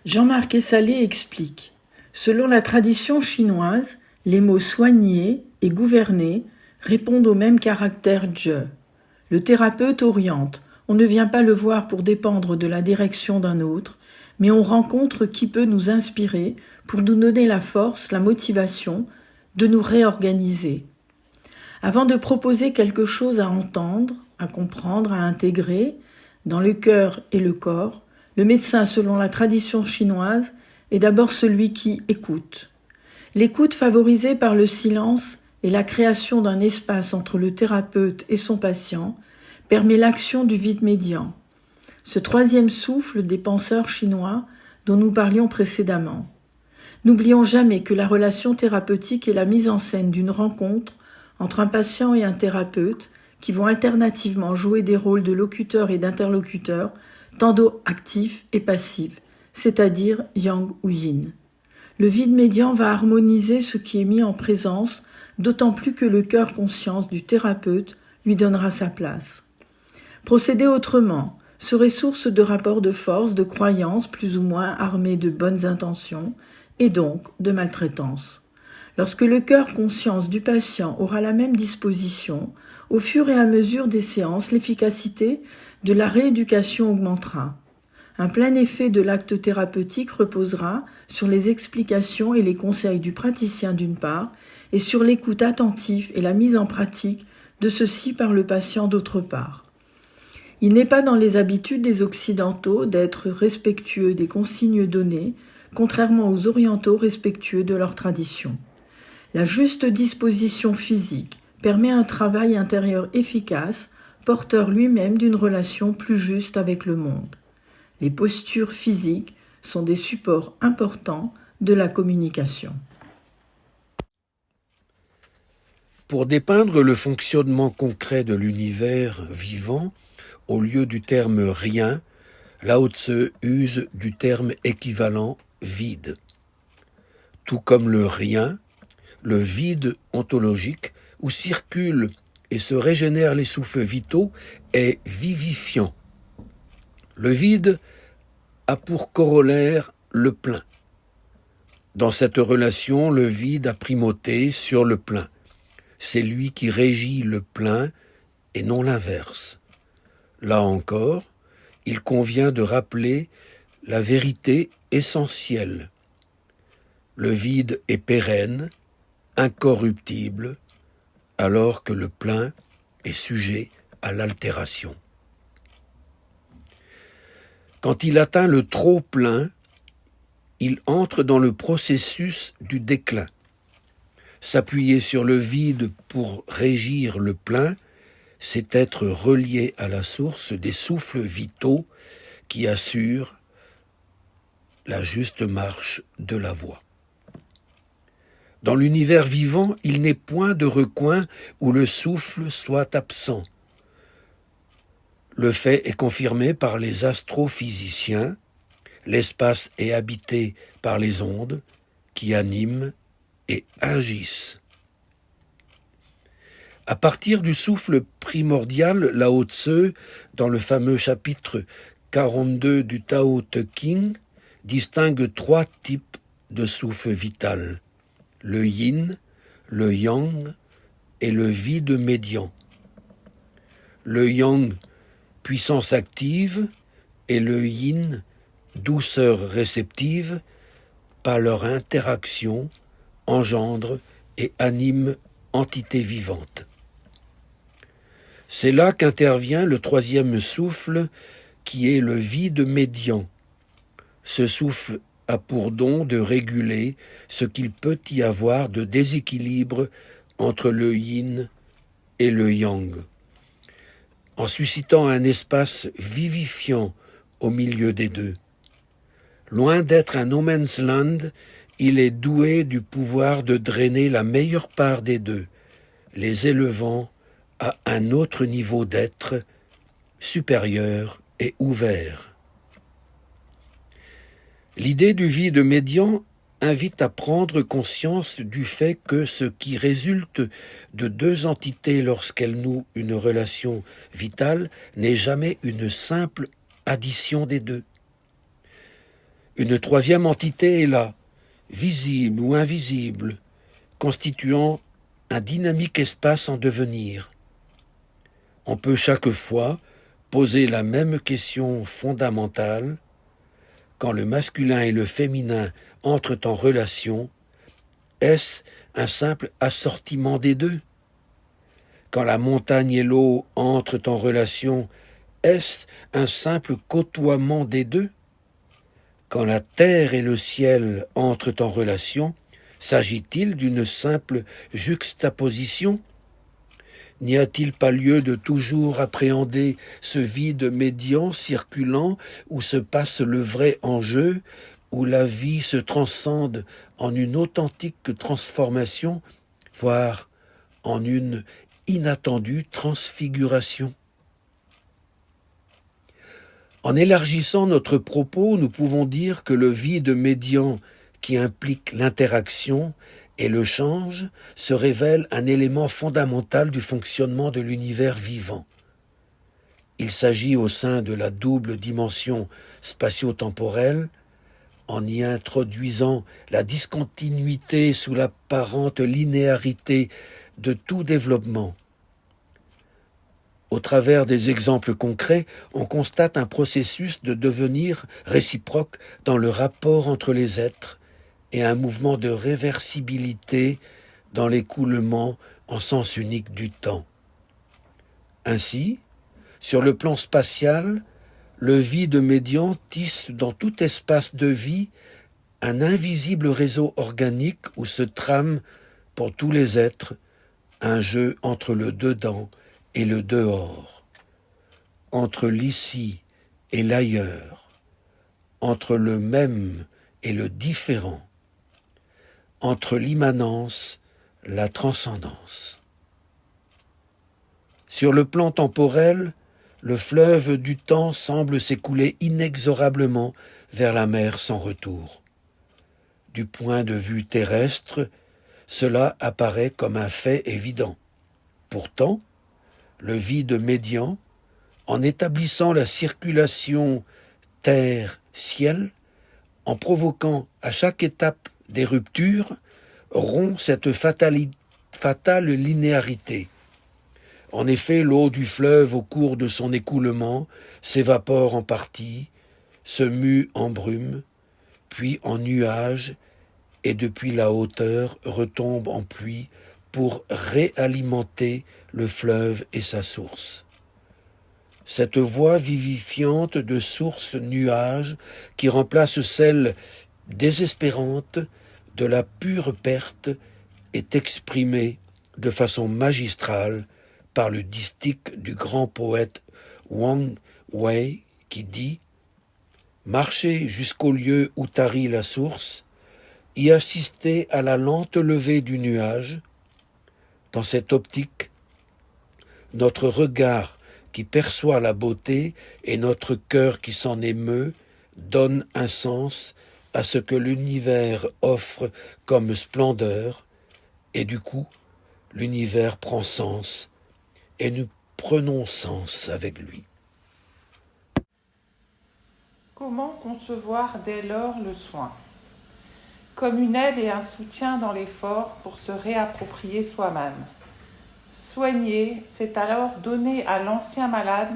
Jean-Marc Essalé explique: selon la tradition chinoise, les mots soigner et gouverner répondent au même caractère je. Le thérapeute oriente, on ne vient pas le voir pour dépendre de la direction d'un autre, mais on rencontre qui peut nous inspirer pour nous donner la force, la motivation de nous réorganiser. Avant de proposer quelque chose à entendre, à comprendre, à intégrer, dans le cœur et le corps, le médecin, selon la tradition chinoise, est d'abord celui qui écoute. L'écoute favorisée par le silence et la création d'un espace entre le thérapeute et son patient permet l'action du vide médian, ce troisième souffle des penseurs chinois dont nous parlions précédemment. N'oublions jamais que la relation thérapeutique est la mise en scène d'une rencontre entre un patient et un thérapeute qui vont alternativement jouer des rôles de locuteur et d'interlocuteur, tantôt actifs et passifs, c'est-à-dire yang ou yin. Le vide médian va harmoniser ce qui est mis en présence, d'autant plus que le cœur conscience du thérapeute lui donnera sa place. Procéder autrement serait source de rapports de force, de croyances plus ou moins armées de bonnes intentions et donc de maltraitance. Lorsque le cœur conscience du patient aura la même disposition, au fur et à mesure des séances, l'efficacité de la rééducation augmentera. Un plein effet de l'acte thérapeutique reposera sur les explications et les conseils du praticien d'une part, et sur l'écoute attentive et la mise en pratique de ceci par le patient d'autre part. Il n'est pas dans les habitudes des Occidentaux d'être respectueux des consignes données, contrairement aux Orientaux respectueux de leur tradition. La juste disposition physique permet un travail intérieur efficace, porteur lui-même d'une relation plus juste avec le monde. Les postures physiques sont des supports importants de la communication. Pour dépeindre le fonctionnement concret de l'univers vivant, au lieu du terme « rien », Lao Tse use du terme équivalent « vide ». Tout comme le rien, le vide ontologique, où circulent et se régénèrent les souffles vitaux, est vivifiant. Le vide a pour corollaire le plein. Dans cette relation, le vide a primauté sur le plein. C'est lui qui régit le plein et non l'inverse. Là encore, il convient de rappeler la vérité essentielle. Le vide est pérenne, incorruptible, alors que le plein est sujet à l'altération. Quand il atteint le trop plein, il entre dans le processus du déclin. S'appuyer sur le vide pour régir le plein, c'est être relié à la source des souffles vitaux qui assurent la juste marche de la voie. Dans l'univers vivant, il n'est point de recoin où le souffle soit absent. Le fait est confirmé par les astrophysiciens. L'espace est habité par les ondes qui animent et agissent. À partir du souffle primordial, Lao Tse, dans le fameux chapitre 42 du Tao Te Ching, distingue 3 types de souffle vital: le yin, le yang et le vide médian. Le yang, puissance active, et le yin, douceur réceptive, par leur interaction, engendrent et animent entités vivantes. C'est là qu'intervient le 3e souffle, qui est le vide médian. Ce souffle a pour don de réguler ce qu'il peut y avoir de déséquilibre entre le yin et le yang, en suscitant un espace vivifiant au milieu des deux. Loin d'être un no man's land, il est doué du pouvoir de drainer la meilleure part des deux, les élevant à un autre niveau d'être, supérieur et ouvert. L'idée du vide médian invite à prendre conscience du fait que ce qui résulte de 2 entités lorsqu'elles nouent une relation vitale n'est jamais une simple addition des deux. Une troisième entité est là, visible ou invisible, constituant un dynamique espace en devenir. On peut chaque fois poser la même question fondamentale. Quand le masculin et le féminin entrent en relation, est-ce un simple assortiment des deux? Quand la montagne et l'eau entrent en relation, est-ce un simple côtoiement des deux? Quand la terre et le ciel entrent en relation, s'agit-il d'une simple juxtaposition? N'y a-t-il pas lieu de toujours appréhender ce vide médian circulant où se passe le vrai enjeu, où la vie se transcende en une authentique transformation, voire en une inattendue transfiguration? En élargissant notre propos, nous pouvons dire que le vide médian qui implique l'interaction et le change se révèle un élément fondamental du fonctionnement de l'univers vivant. Il s'agit au sein de la double dimension spatio-temporelle, en y introduisant la discontinuité sous l'apparente linéarité de tout développement. Au travers des exemples concrets, on constate un processus de devenir réciproque dans le rapport entre les êtres et un mouvement de réversibilité dans l'écoulement en sens unique du temps. Ainsi, sur le plan spatial, le vide médian tisse dans tout espace de vie un invisible réseau organique où se trame, pour tous les êtres, un jeu entre le dedans et le dehors, entre l'ici et l'ailleurs, entre le même et le différent, entre l'immanence, la transcendance. Sur le plan temporel, le fleuve du temps semble s'écouler inexorablement vers la mer sans retour. Du point de vue terrestre, cela apparaît comme un fait évident. Pourtant, le vide médian, en établissant la circulation terre-ciel, en provoquant à chaque étape des ruptures, rompt cette fatale linéarité. En effet, l'eau du fleuve, au cours de son écoulement, s'évapore en partie, se mue en brume, puis en nuage, et depuis la hauteur retombe en pluie pour réalimenter le fleuve et sa source. Cette voie vivifiante de source-nuage qui remplace celle désespérante de la pure perte est exprimée de façon magistrale par le distique du grand poète Wang Wei qui dit « Marcher jusqu'au lieu où tarit la source, y assister à la lente levée du nuage, dans cette optique, notre regard qui perçoit la beauté et notre cœur qui s'en émeut donnent un sens à ce que l'univers offre comme splendeur, et du coup, l'univers prend sens, et nous prenons sens avec lui. » Comment concevoir dès lors le soin ? Comme une aide et un soutien dans l'effort pour se réapproprier soi-même. Soigner, c'est alors donner à l'ancien malade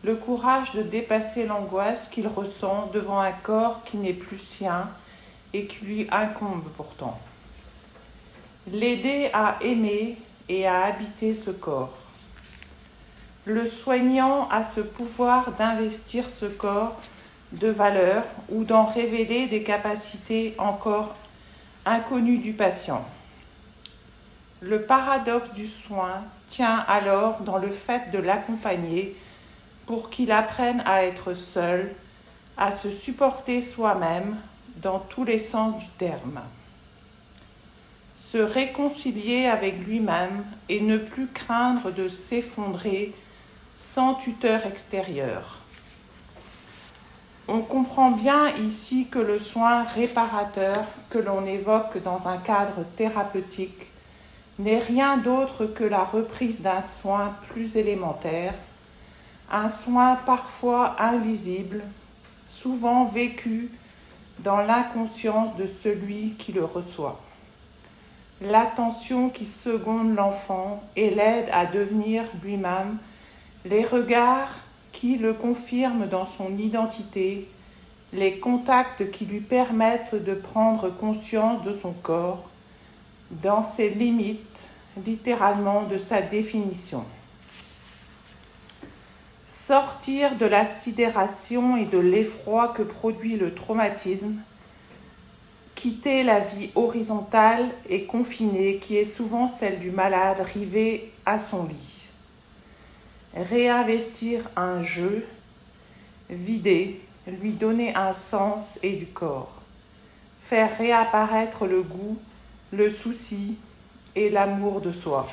le courage de dépasser l'angoisse qu'il ressent devant un corps qui n'est plus sien et qui lui incombe pourtant. L'aider à aimer et à habiter ce corps. Le soignant a ce pouvoir d'investir ce corps de valeur ou d'en révéler des capacités encore inconnues du patient. Le paradoxe du soin tient alors dans le fait de l'accompagner pour qu'il apprenne à être seul, à se supporter soi-même dans tous les sens du terme. Se réconcilier avec lui-même et ne plus craindre de s'effondrer sans tuteur extérieur. On comprend bien ici que le soin réparateur que l'on évoque dans un cadre thérapeutique n'est rien d'autre que la reprise d'un soin plus élémentaire, un soin parfois invisible, souvent vécu dans l'inconscience de celui qui le reçoit. L'attention qui seconde l'enfant et l'aide à devenir lui-même, les regards qui le confirment dans son identité, les contacts qui lui permettent de prendre conscience de son corps, dans ses limites, littéralement de sa définition. Sortir de la sidération et de l'effroi que produit le traumatisme, quitter la vie horizontale et confinée qui est souvent celle du malade rivé à son lit. Réinvestir un jeu, vider, lui donner un sens et du corps. Faire réapparaître le goût, le souci et l'amour de soi.